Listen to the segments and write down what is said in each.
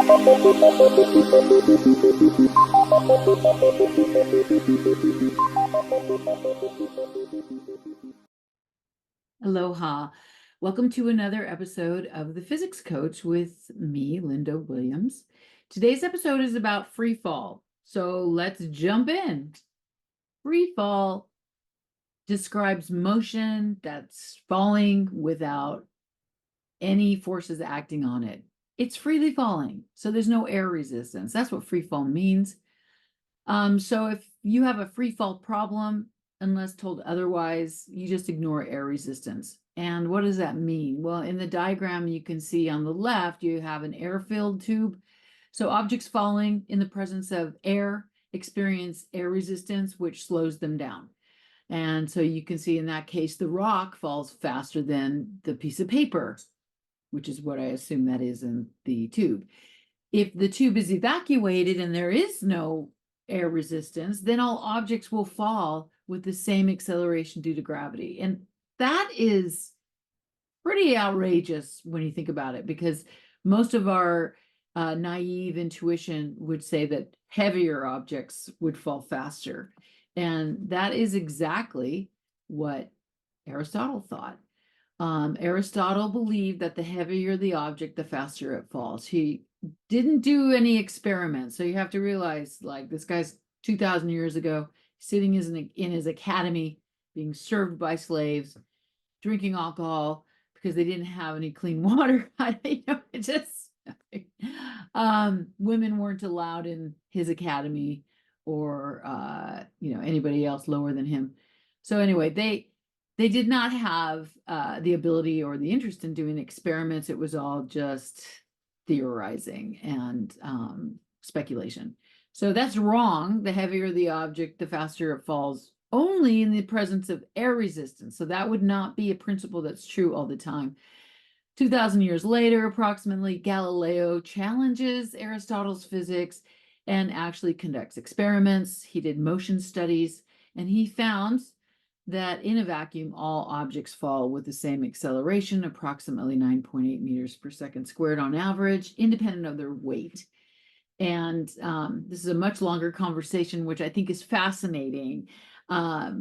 Aloha. Welcome to another episode of The Physics Coach with me, Linda Williams. Today's episode is about free fall. So let's jump in. Free fall describes motion that's falling without any forces acting on it. It's freely falling, so there's no air resistance. That's what free fall means. So if you have a free fall problem, unless told otherwise, you just ignore air resistance. And what does that mean? Well, in the diagram you can see on the left, you have an air-filled tube. So objects falling in the presence of air experience air resistance, which slows them down. And so you can see in that case, the rock falls faster than the piece of paper, which is what I assume that is in the tube. If the tube is evacuated and there is no air resistance, then all objects will fall with the same acceleration due to gravity. And that is pretty outrageous when you think about it, because most of our naive intuition would say that heavier objects would fall faster. And that is exactly what Aristotle thought. Aristotle believed that the heavier the object, the faster it falls. He didn't do any experiments. So you have to realize, like, this guy's 2,000 years ago, sitting in his academy, being served by slaves, drinking alcohol because they didn't have any clean water. Women weren't allowed in his academy or anybody else lower than him. So anyway, they did not have the ability or the interest in doing experiments. It was all just theorizing and speculation. So that's wrong. The heavier the object, the faster it falls, only in the presence of air resistance. So that would not be a principle that's true all the time. 2,000 years later, approximately, Galileo challenges Aristotle's physics and actually conducts experiments. He did motion studies, and he found that in a vacuum, all objects fall with the same acceleration, approximately 9.8 meters per second squared on average, independent of their weight. And this is a much longer conversation, which I think is fascinating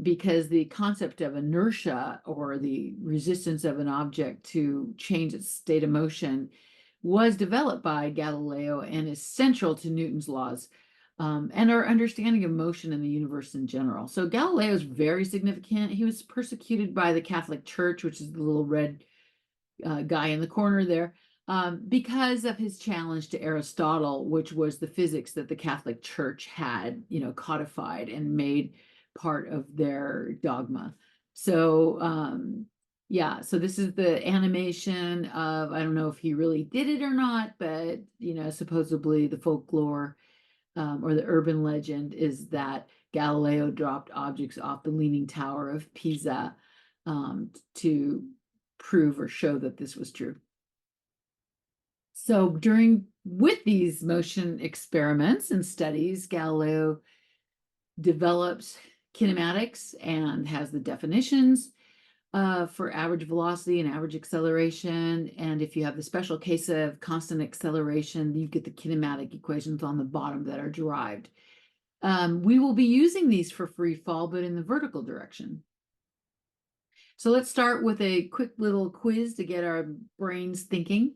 because the concept of inertia, or the resistance of an object to change its state of motion, was developed by Galileo and is central to Newton's laws and our understanding of motion in the universe in general. So Galileo is very significant. He was persecuted by the Catholic Church, which is the little red guy in the corner there, because of his challenge to Aristotle, which was the physics that the Catholic Church had, codified and made part of their dogma. So so this is the animation of, I don't know if he really did it or not, but supposedly the folklore or the urban legend is that Galileo dropped objects off the Leaning Tower of Pisa to prove or show that this was true. So with these motion experiments and studies, Galileo develops kinematics and has the definitions for average velocity and average acceleration. And if you have the special case of constant acceleration, you get the kinematic equations on the bottom that are derived. We will be using these for free fall, but in the vertical direction. So let's start with a quick little quiz to get our brains thinking.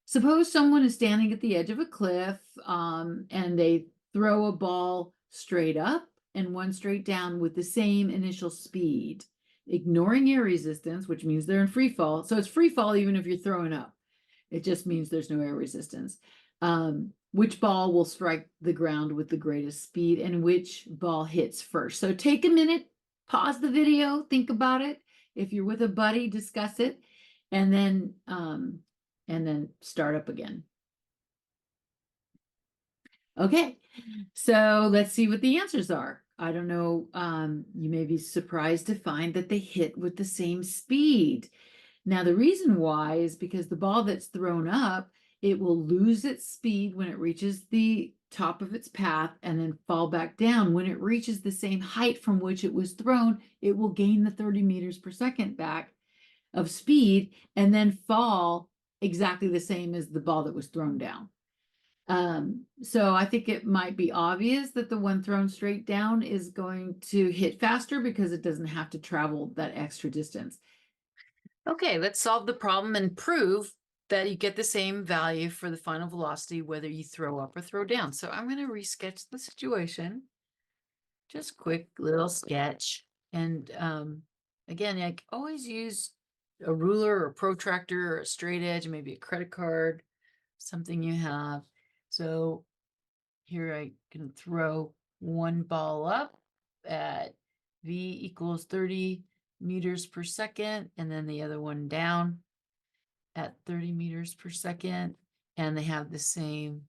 Suppose someone is standing at the edge of a cliff and they throw a ball straight up and one straight down with the same initial speed, ignoring air resistance, which means they're in free fall. So it's free fall even if you're throwing up. It just means there's no air resistance. Which ball will strike the ground with the greatest speed and which ball hits first? So take a minute, pause the video, think about it. If you're with a buddy, discuss it, and then start up again. Okay, so let's see what the answers are. I don't know, you may be surprised to find that they hit with the same speed. Now, the reason why is because the ball that's thrown up, it will lose its speed when it reaches the top of its path and then fall back down. When it reaches the same height from which it was thrown, it will gain the 30 meters per second back of speed and then fall exactly the same as the ball that was thrown down. So I think it might be obvious that the one thrown straight down is going to hit faster because it doesn't have to travel that extra distance. Okay, let's solve the problem and prove that you get the same value for the final velocity, whether you throw up or throw down. So I'm going to resketch the situation. Just quick little sketch. And again, I always use a ruler or a protractor or a straight edge, maybe a credit card, something you have. So here I can throw one ball up at V equals 30 meters per second, and then the other one down at 30 meters per second, and they have the same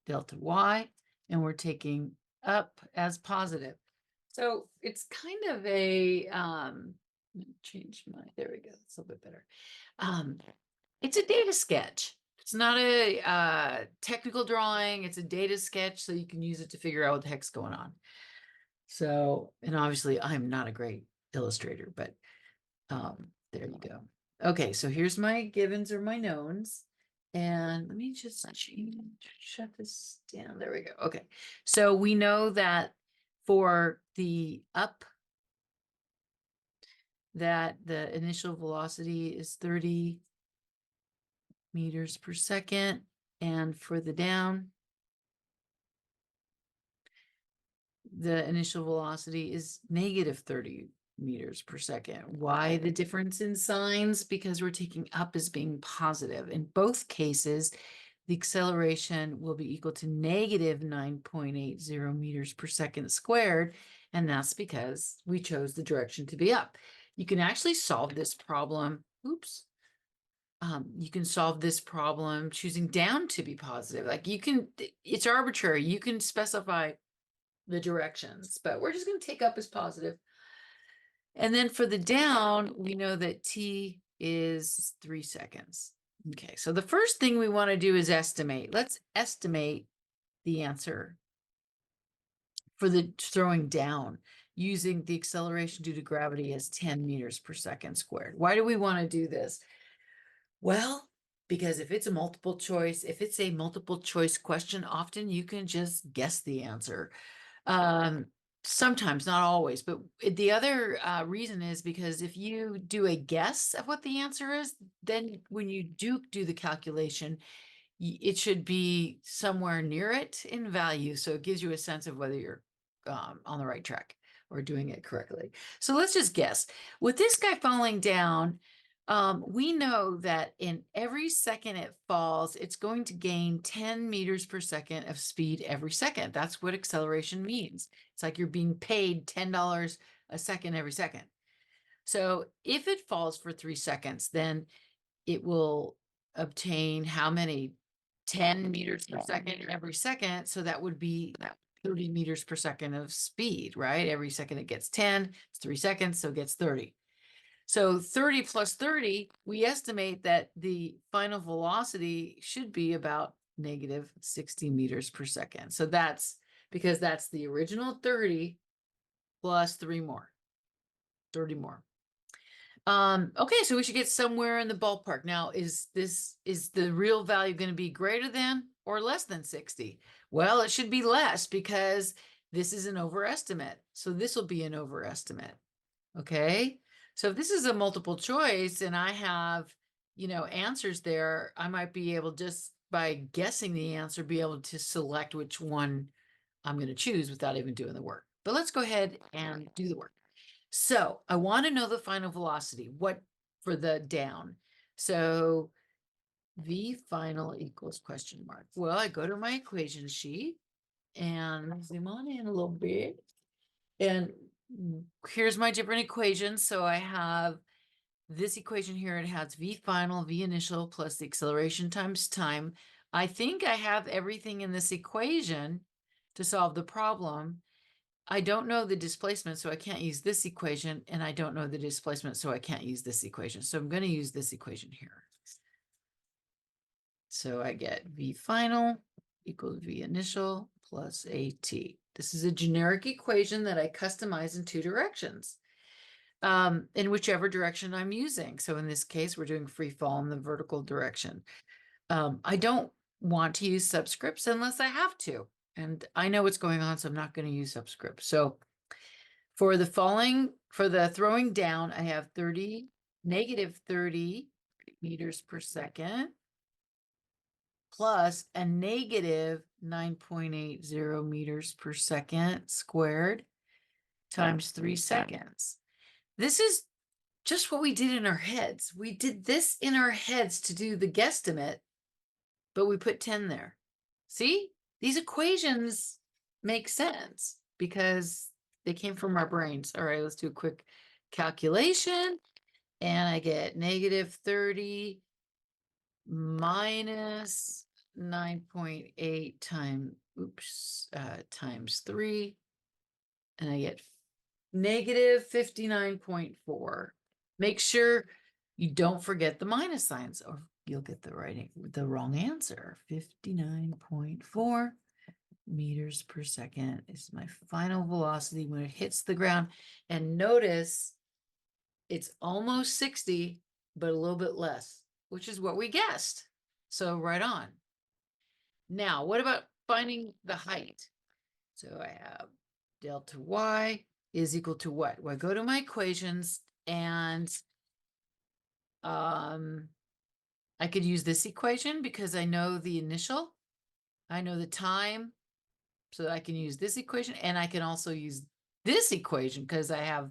delta Y, and we're taking up as positive. So it's kind of a, change my, there we go, it's a little bit better. It's a data sketch. It's not a technical drawing, it's a data sketch, so you can use it to figure out what the heck's going on. So, and obviously I'm not a great illustrator, but there you go. Okay, so here's my givens or my knowns. And let me just shut this down. There we go. Okay, so we know that for the up, that the initial velocity is 30 meters per second. And for the down, the initial velocity is negative 30 meters per second. Why the difference in signs? Because we're taking up as being positive. In both cases, the acceleration will be equal to negative 9.80 meters per second squared. And that's because we chose the direction to be up. You can actually solve this problem. Oops. You can solve this problem choosing down to be positive. Like you can, it's arbitrary. You can specify the directions, but we're just going to take up as positive. And then for the down, we know that T is 3 seconds. Okay, so the first thing we want to do is estimate. Let's estimate the answer for the throwing down using the acceleration due to gravity as 10 meters per second squared. Why do we want to do this? Well, because if it's a multiple choice question, often you can just guess the answer. Sometimes, not always, but the other reason is because if you do a guess of what the answer is, then when you do the calculation, it should be somewhere near it in value. So it gives you a sense of whether you're on the right track or doing it correctly. So let's just guess. With this guy falling down, we know that in every second it falls, it's going to gain 10 meters per second of speed every second. That's what acceleration means. It's like you're being paid $10 a second every second. So if it falls for 3 seconds, then it will obtain how many? 10 meters per second every second. So that would be 30 meters per second of speed, right? Every second it gets 10, it's 3 seconds, so it gets 30. So 30 plus 30, we estimate that the final velocity should be about negative 60 meters per second. So that's because that's the original 30 plus 3 more, 30 more. Okay, so we should get somewhere in the ballpark. Now, is the real value going to be greater than or less than 60? Well, it should be less because this is an overestimate. So this will be an overestimate. Okay. So if this is a multiple choice and I have, answers there, I might be able, just by guessing the answer, be able to select which one I'm going to choose without even doing the work. But let's go ahead and do the work. So I want to know the final velocity, what for the down. So V final equals question mark. Well, I go to my equation sheet and zoom on in a little bit. And here's my different equations. So I have this equation here. It has V final, V initial plus the acceleration times time. I think I have everything in this equation to solve the problem. I don't know the displacement, so I can't use this equation, and I don't know the displacement, so I can't use this equation. So I'm going to use this equation here. So I get V final equals V initial plus AT. This is a generic equation that I customize in 2 directions, in whichever direction I'm using. So in this case, we're doing free fall in the vertical direction. I don't want to use subscripts unless I have to. And I know what's going on, so I'm not going to use subscripts. So for the throwing down, I have negative 30 meters per second plus a negative 9.80 meters per second squared times 3 seconds. This is just what we did in our heads. We did this in our heads to do the guesstimate, but we put 10 there. See, these equations make sense because they came from our brains. All right, let's do a quick calculation. And I get negative 30 minus 9.8 times 3. And I get negative 59.4. Make sure you don't forget the minus signs or you'll get the wrong answer. 59.4 meters per second is my final velocity when it hits the ground. And notice it's almost 60, but a little bit less, which is what we guessed. So right on. Now, what about finding the height? So I have delta y is equal to what? Well, I go to my equations and I could use this equation because I know the initial, I know the time, so I can use this equation, and I can also use this equation because I have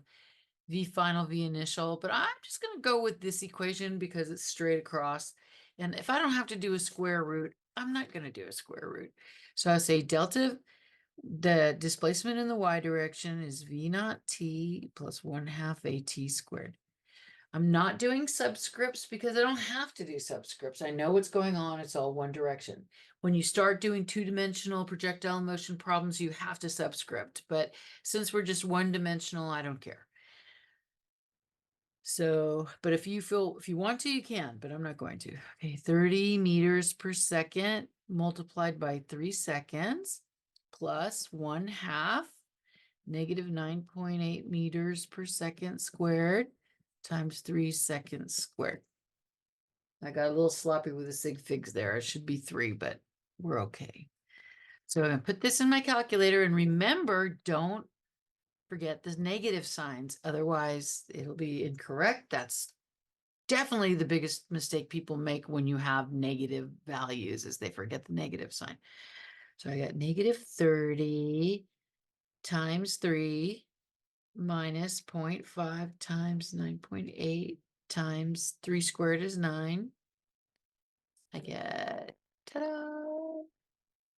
v final, v initial, but I'm just going to go with this equation because it's straight across. And if I don't have to do a square root, I'm not going to do a square root. So I say delta, the displacement in the y direction is v naught t plus 1/2 at squared. I'm not doing subscripts because I don't have to do subscripts. I know what's going on. It's all one direction. When you start doing two-dimensional projectile motion problems, you have to subscript. But since we're just one-dimensional, I don't care. So, but if you want to, you can, but I'm not going to. Okay, 30 meters per second multiplied by 3 seconds plus 1/2 negative 9.8 meters per second squared times 3 seconds squared. I got a little sloppy with the sig figs there. It should be 3, but we're okay. So I'm going to put this in my calculator, and remember, don't forget the negative signs. Otherwise, it'll be incorrect. That's definitely the biggest mistake people make when you have negative values is they forget the negative sign. So I got negative 30 times 3 minus 0.5 times 9.8 times 3 squared is 9. I get, ta-da,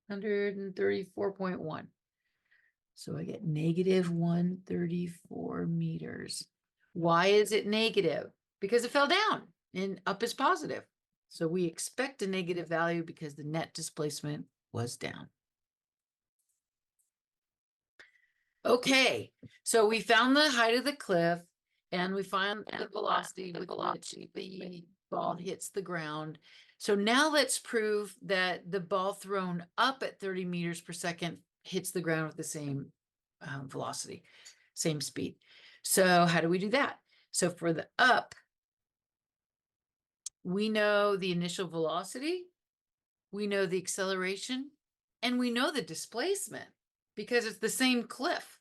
134.1. So I get negative 134 meters. Why is it negative? Because it fell down and up is positive. So we expect a negative value because the net displacement was down. Okay, so we found the height of the cliff and we found the velocity with which the ball hits the ground. So now let's prove that the ball thrown up at 30 meters per second hits the ground with the same velocity, same speed. So how do we do that? So for the up, we know the initial velocity, we know the acceleration, and we know the displacement because it's the same cliff.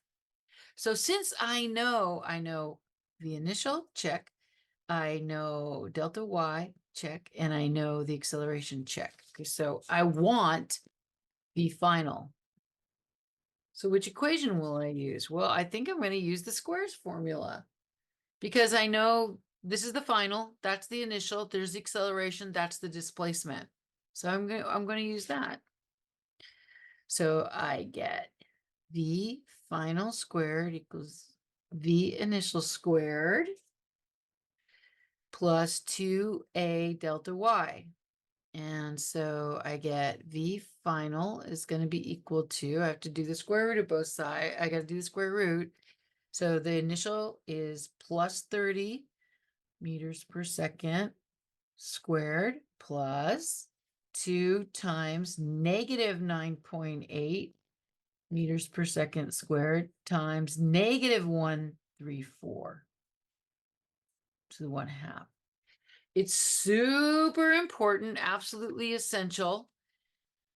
So since I know the initial, check, I know delta y, check, and I know the acceleration, check. Okay, so I want the final. So which equation will I use? Well, I think I'm going to use the squares formula because I know this is the final, that's the initial, there's the acceleration, that's the displacement. So I'm going to use that. So I get v final squared equals v initial squared plus 2a delta y. And so I get v final is going to be equal to, I have to do the square root of both sides. I got to do the square root. So the initial is plus 30 meters per second squared plus 2 times negative 9.8 meters per second squared times negative 134 to the 1/2. It's super important, absolutely essential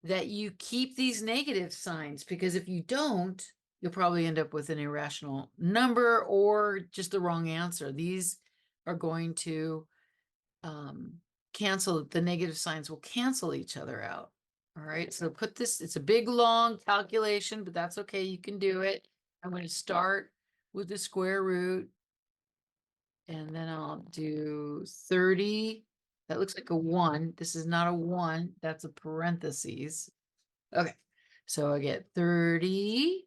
that you keep these negative signs, because if you don't, you'll probably end up with an irrational number or just the wrong answer. These are going to cancel, the negative signs will cancel each other out. All right, so put this, it's a big long calculation, but that's okay, you can do it. I'm going to start with the square root, and then I'll do 30. That looks like a 1. This is not a 1, that's a parentheses. Okay, so I get 30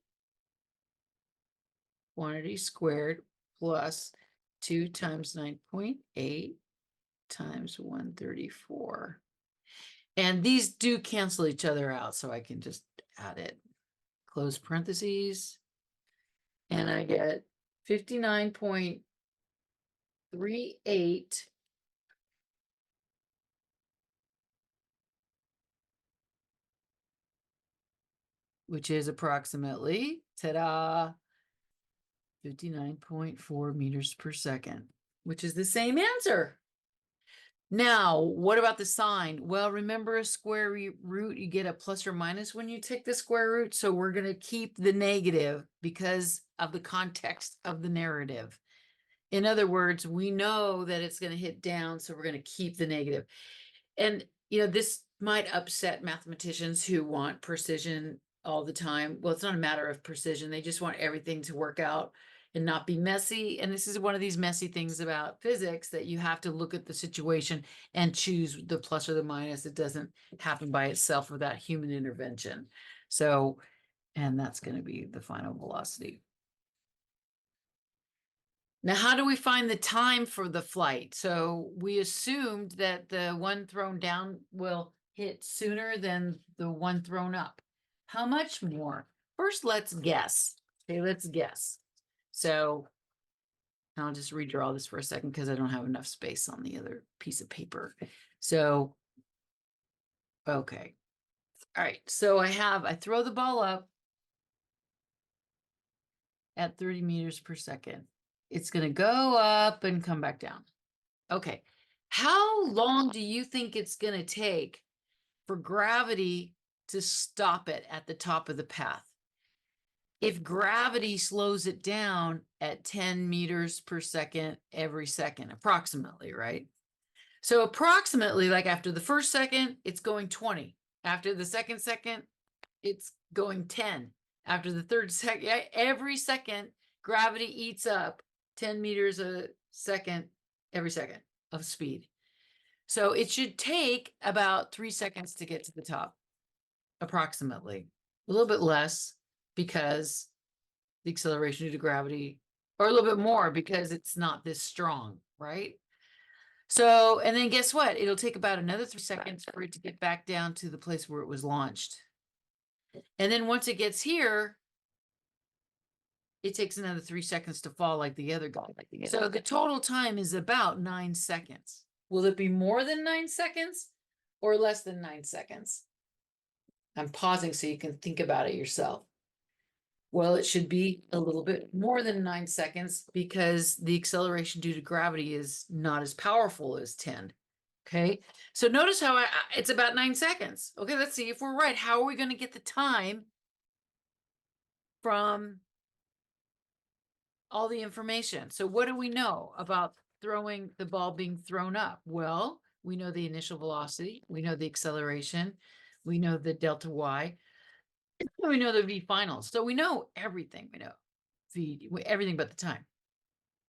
quantity squared plus 2 times 9.8 times 134. And these do cancel each other out, so I can just add it. Close parentheses. And I get 59.38 which is approximately, ta-da, 59.4 meters per second, which is the same answer. Now, what about the sign? Well, remember a square root, you get a plus or minus when you take the square root. So we're going to keep the negative because of the context of the narrative. In other words, we know that it's going to hit down, so we're going to keep the negative. And, this might upset mathematicians who want precision all the time. Well, it's not a matter of precision. They just want everything to work out and not be messy. And this is one of these messy things about physics, that you have to look at the situation and choose the plus or the minus. It doesn't happen by itself without human intervention. So, and that's going to be the final velocity. Now, how do we find the time for the flight? So we assumed that the one thrown down will hit sooner than the one thrown up. How much more? First, let's guess. Okay, let's guess. So I'll just redraw this for a second because I don't have enough space on the other piece of paper. So, okay. All right. So I throw the ball up at 30 meters per second. It's going to go up and come back down. Okay. How long do you think it's going to take for gravity to stop it at the top of the path? If gravity slows it down at 10 meters per second every second, approximately, right? So approximately, like after the first second, it's going 20. After the second, it's going 10. After the third second, every second, gravity eats up 10 meters a second every second of speed. So it should take about 3 seconds to get to the top, approximately. A little bit less because the acceleration due to gravity, or a little bit more because it's not this strong, right? So, and then guess what? It'll take about another 3 seconds for it to get back down to the place where it was launched. And then once it gets here, it takes another 3 seconds to fall like the other guy. So the total time is about 9 seconds. Will it be more than 9 seconds or less than 9 seconds? I'm pausing so you can think about it yourself. Well, it should be a little bit more than 9 seconds because the acceleration due to gravity is not as powerful as 10. Okay, so notice how it's about 9 seconds. Okay, let's see if we're right. How are we going to get the time from all the information? So what do we know about throwing the ball being thrown up? Well, we know the initial velocity, we know the acceleration, we know the delta y, we know the v final. So we know everything. We know everything but the time.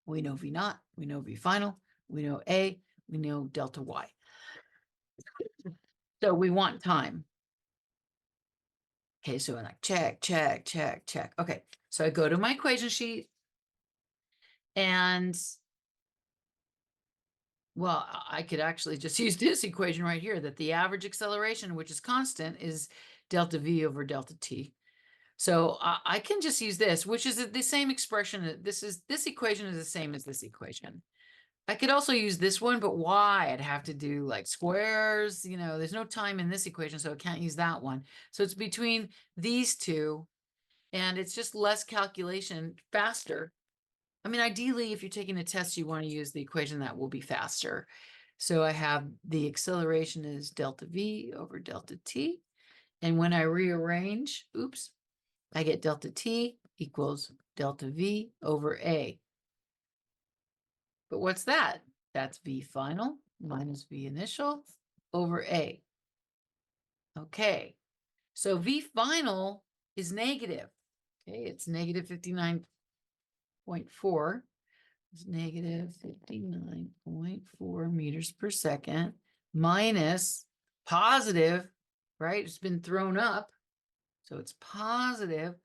We know v naught, we know v final, we know a, we know delta y. So we want time. Okay, so I'm like check, check, check, check. Okay, so I go to my equation sheet, and well, I could actually just use this equation right here, that the average acceleration, which is constant, is delta v over delta t. So I can just use this, which is the same expression. This equation is the same as this equation. I could also use this one, but why? I'd have to do like squares, there's no time in this equation, so I can't use that one. So it's between these two, and it's just less calculation, faster. I mean, ideally, if you're taking a test, you want to use the equation that will be faster. So I have the acceleration is delta v over delta t, And when I rearrange, oops, I get delta T equals delta V over A. But what's that? That's V final minus V initial over A. Okay, so V final is negative. Okay, it's negative 59.4. It's negative 59.4 meters per second minus positive, right? It's been thrown up. So it's positive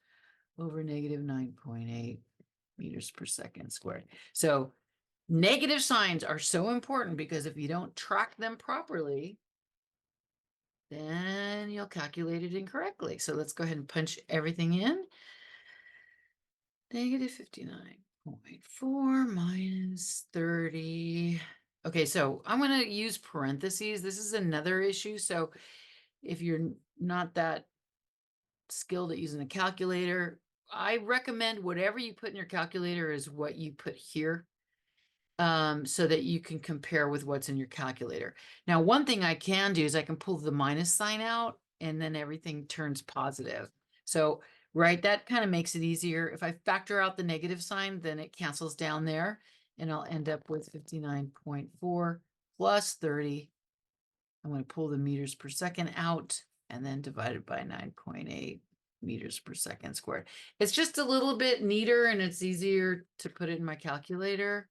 over negative 9.8 meters per second squared. So negative signs are so important because if you don't track them properly, then you'll calculate it incorrectly. So let's go ahead and punch everything in. Negative 59.4 minus 30. Okay, so I'm going to use parentheses. This is another issue. So if you're not that skilled at using a calculator, I recommend whatever you put in your calculator is what you put here, so that you can compare with what's in your calculator. Now, one thing I can do is I can pull the minus sign out and then everything turns positive. So, right, that kind of makes it easier. If I factor out the negative sign, then it cancels down there and I'll end up with 59.4 plus 30. I'm going to pull the meters per second out and then divide it by 9.8 meters per second squared. It's just a little bit neater and it's easier to put it in my calculator.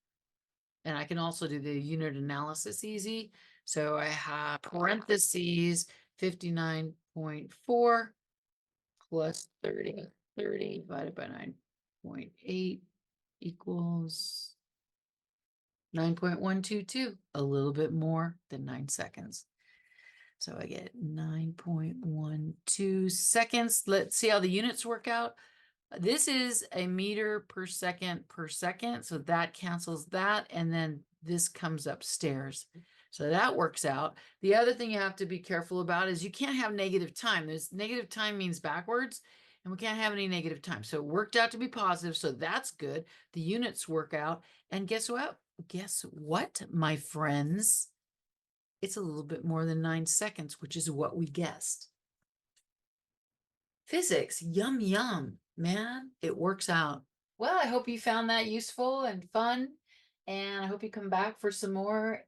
And I can also do the unit analysis easy. So I have parentheses 59.4 plus 30. 30 divided by 9.8 equals 9.122, a little bit more than 9 seconds. So I get 9.12 seconds. Let's see how the units work out. This is a meter per second, so that cancels that, and then this comes upstairs. So that works out. The other thing you have to be careful about is you can't have negative time. There's negative time means backwards, and we can't have any negative time. So it worked out to be positive, so that's good. The units work out, and guess what? Guess what, my friends? It's a little bit more than 9 seconds, which is what we guessed. Physics, yum, yum, man, it works out. Well, I hope you found that useful and fun, and I hope you come back for some more.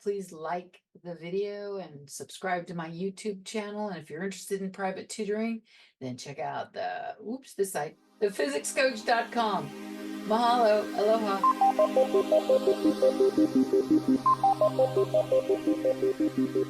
Please like the video and subscribe to my YouTube channel. And if you're interested in private tutoring, then check out this site, thephysicscoach.com. Mahalo, aloha.